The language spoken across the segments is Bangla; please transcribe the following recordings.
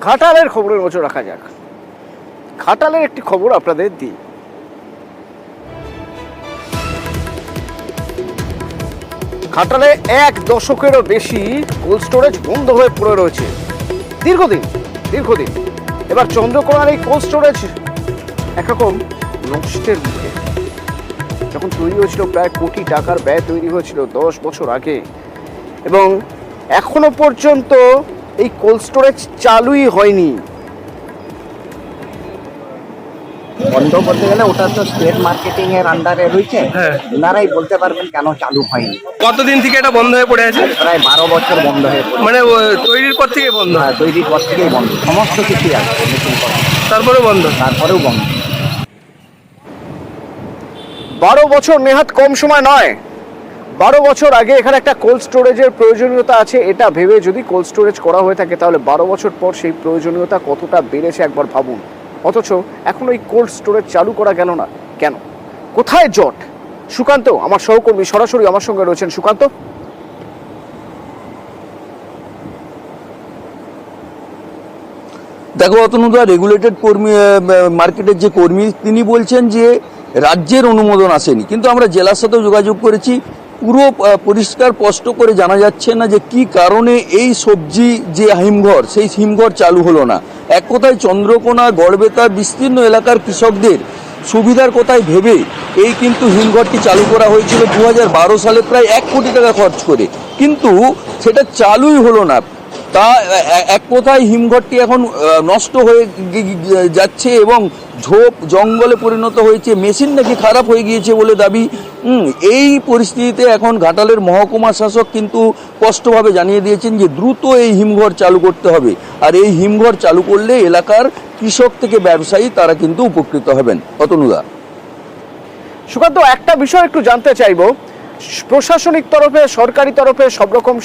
ঘাটালের খবরের নজর রাখা যাক। ঘাটালের একটি খবর আপনাদের দিই। ঘাটালে 1 দশকেরও বেশি কোল্ড স্টোরেজ বন্ধ হয়ে পড়ে রয়েছে দীর্ঘদিন। এবার চন্দ্রকোনার এই কোল্ড স্টোরেজ একরকম নষ্টের মুখে। যখন তৈরি হয়েছিল প্রায় কোটি টাকার ব্যয় তৈরি হয়েছিল 10 বছর আগে, এবং এখনো পর্যন্ত এই কোল্ড স্টোরেজ চালুই হয়নি। বন্ধ করতে গেলে ওটা তো স্টেট মার্কেটিং এর আন্ডারে রয়েছে, ওনারাই বলতে পারবেন কেন চালু হয়নি। কতদিন থেকে এটা বন্ধ হয়ে পড়ে আছে? প্রায় 12 বছর বন্ধ হয়ে পড়ে। মানে তৈরির পর থেকে বন্ধ? হ্যাঁ, তৈরির পর থেকেই বন্ধ, সমস্ত কিছুই আছে, তারপরেও বন্ধ? তারপরেও বন্ধ। 12 বছর নেহাত কম সময় নয়। 12 বছর আগে এখানে একটা কোল্ড স্টোরেজের প্রয়োজনীয়তা আছে, এটা ভেবে যদি কোল্ড স্টোরেজ করা হয়ে থাকে তাহলে 12 বছর পর সেই প্রয়োজনীয়তা কতটা বেড়েছে একবার ভাবুন। অথচ এখন এই কোল্ড স্টোরেজ চালু করা গেল না কেন? কোথায় জট? সুকান্ত আমার সহকর্মী সরাসরি আমার সঙ্গে রয়েছেন। সুকান্ত, দেখো অতনুদা, রেগুলেটেড কর্মী, মার্কেটের যে কর্মী, তিনি বলছেন যে রাজ্যের অনুমোদন আসেনি, কিন্তু আমরা জেলার সাথেও যোগাযোগ করেছি, পুরো পরিষ্কার স্পষ্ট করে জানা যাচ্ছে না যে কি কারণে এই সবজি যে হিমঘর, সেই হিমঘর চালু হলো না। এক কথায় চন্দ্রকোনা গড়বেতা বিস্তীর্ণ এলাকার কৃষকদের সুবিধার কথায় ভেবে এই কিন্তু হিমঘরটি চালু করা হয়েছিল 2012 সালে প্রায় 1 কোটি টাকা খরচ করে, কিন্তু সেটা চালুই হলো না। তা এক কথায় হিমঘরটি এখন নষ্ট হয়ে যাচ্ছে এবং ঝোপ জঙ্গলে পরিণত হয়েছে, মেশিন নাকি খারাপ হয়ে গিয়েছে বলে দাবি। এই পরিস্থিতিতে এখন ঘাটালের মহকুমা শাসক কিন্তু স্পষ্টভাবে জানিয়ে দিয়েছেন যে দ্রুত এই হিমঘর চালু করতে হবে, আর এই হিমঘর চালু করলে এলাকার কৃষক থেকে ব্যবসায়ী তারা কিন্তু উপকৃত হবেন। অতনুদা, সুকান্ত, একটা বিষয় একটু জানতে চাইবো। প্রশাসনিক তরফে, সরকারি তরফে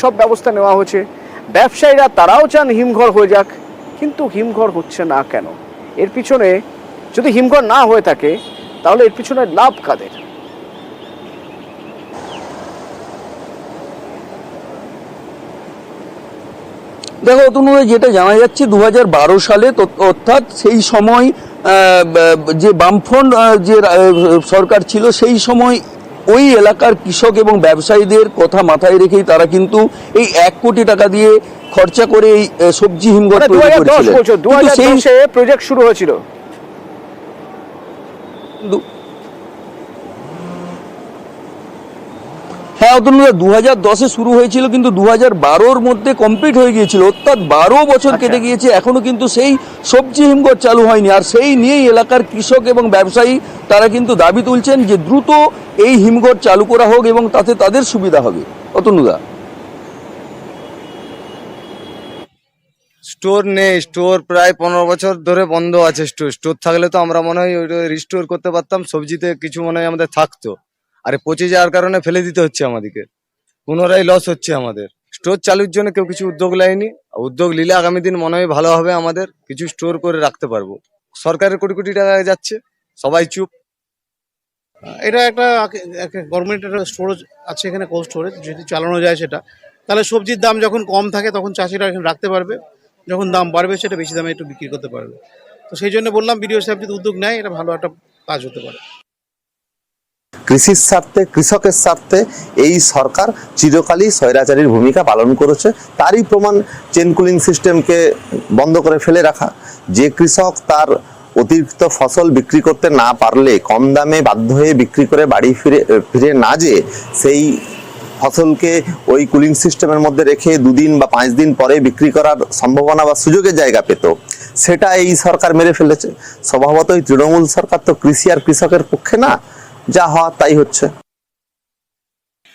সব ব্যবস্থা নেওয়া হয়েছে, ব্যবসায়ীরা তারাও চান হিমঘর হয়ে যাক, কিন্তু হিমঘর হচ্ছে না কেন? এর পিছনে যদি হিমঘর না হয়ে থাকে তাহলে এর পিছনে লাভ কাদের? দেখো অতনুদা, যেটা জানা যাচ্ছে 2012 সালে, অর্থাৎ সেই সময় যে বামফ্রন্ট যে সরকার ছিল, সেই সময় ওই এলাকার কৃষক এবং ব্যবসায়ীদের কথা মাথায় রেখেই তারা কিন্তু এই 1 কোটি টাকা দিয়ে খরচা করে এই সবজি হিমঘর তৈরি করেছিলেন। 2010 প্রজেক্ট শুরু হয়েছিল। হ্যাঁ অতনুদা, 2010-এ শুরু হয়েছিল, কিন্তু 2012-র মধ্যে কমপ্লিট হয়ে গিয়েছিল, অর্থাৎ 12 বছর কেটে গিয়েছে, এখনো কিন্তু সেই সবজি হিমঘর চালু হয়নি। আর সেই নিয়েই এলাকার কৃষক এবং ব্যবসায়ী তারা কিন্তু দাবি তুলছেন যে দ্রুত এই হিমঘর চালু করা হোক এবং তাতে তাদের সুবিধা হবে। অতনুদা, স্টোর নেই, স্টোর প্রায় 15 বছর ধরে বন্ধ আছে। স্টোর থাকলে তো আমরা মনে হয় ওইটা রিস্টোর করতে পারতাম, সবজিতে কিছু মনে হয় আমাদের থাকতো। আরে পচে যাওয়ার কারণে ফেলে দিতে হচ্ছে আমাদেরকে, পুনরায় লস হচ্ছে আমাদের। স্টোর চালুর জন্য কেউ কিছু উদ্যোগ নেয়নি, উদ্যোগ নিলে আগামী দিন মনে হয় ভালো হবে, আমাদের কিছু স্টোর করে রাখতে পারবো। সরকারের কোটি কোটি টাকা যাচ্ছে, সবাই চুপ। এটা একটা গভর্নমেন্টের স্টোরেজ আছে এখানে, কোল্ড স্টোরেজ যদি চালানো যায় সেটা, তাহলে সবজির দাম যখন কম থাকে তখন চাষিরা এখানে রাখতে পারবে, যখন দাম বাড়বে সেটা বেশি দামে একটু বিক্রি করতে পারবে। তো সেই জন্য বললাম বিডিও সাহেব যদি উদ্যোগ নেয় এটা ভালো একটা কাজ হতে পারে। কৃষির স্বার্থে, কৃষকের স্বার্থে এই সরকার চিরকালই স্বৈরাচারীর ভূমিকা পালন করেছে। তারই প্রমাণ চেন কুলিং সিস্টেমকে বন্ধ করে ফেলে রাখা। যে কৃষক তার অতিরিক্ত ফসল বিক্রি করতে না পারলে কম দামে বাধ্য হয়ে বিক্রি করে বাড়ি ফিরে না যেয়ে সেই ফসলকে ওই কুলিং সিস্টেমের মধ্যে রেখে 2 দিন বা 5 দিন পরে বিক্রি করার সম্ভাবনা বা সুযোগের জায়গা পেত, সেটা এই সরকার মেরে ফেলেছে। স্বভাবতই তৃণমূল সরকার তো কৃষি আর কৃষকের পক্ষে না, যা হওয়া তাই হচ্ছে।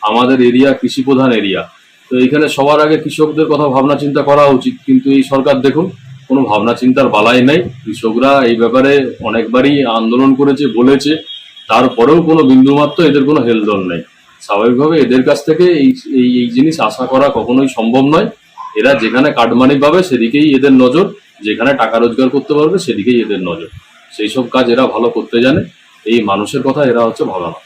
আমাদের এরিয়া কৃষি প্রধান এরিয়া, তো এখানে সবার আগে কৃষকদের কথা ভাবনা চিন্তা করা উচিত, কিন্তু এই সরকার দেখুন কোনো ভাবনা চিন্তার বালাই নাই। কৃষকরা এই ব্যাপারে অনেকবারই আন্দোলন করেছে, বলেছে, তারপরেও কোনো বিন্দুমাত্র এদের কোনো হেলদোল নেই। স্বাভাবিকভাবে এদের কাছ থেকে এই জিনিস আশা করা কখনোই সম্ভব নয়। এরা যেখানে কাটমানি পাবে সেদিকেই এদের নজর, যেখানে টাকা রোজগার করতে পারবে সেদিকেই এদের নজর। সেই সব কাজ এরা ভালো করতে জানে, এই মানুষের কথা এরা হচ্ছে ভাবা না।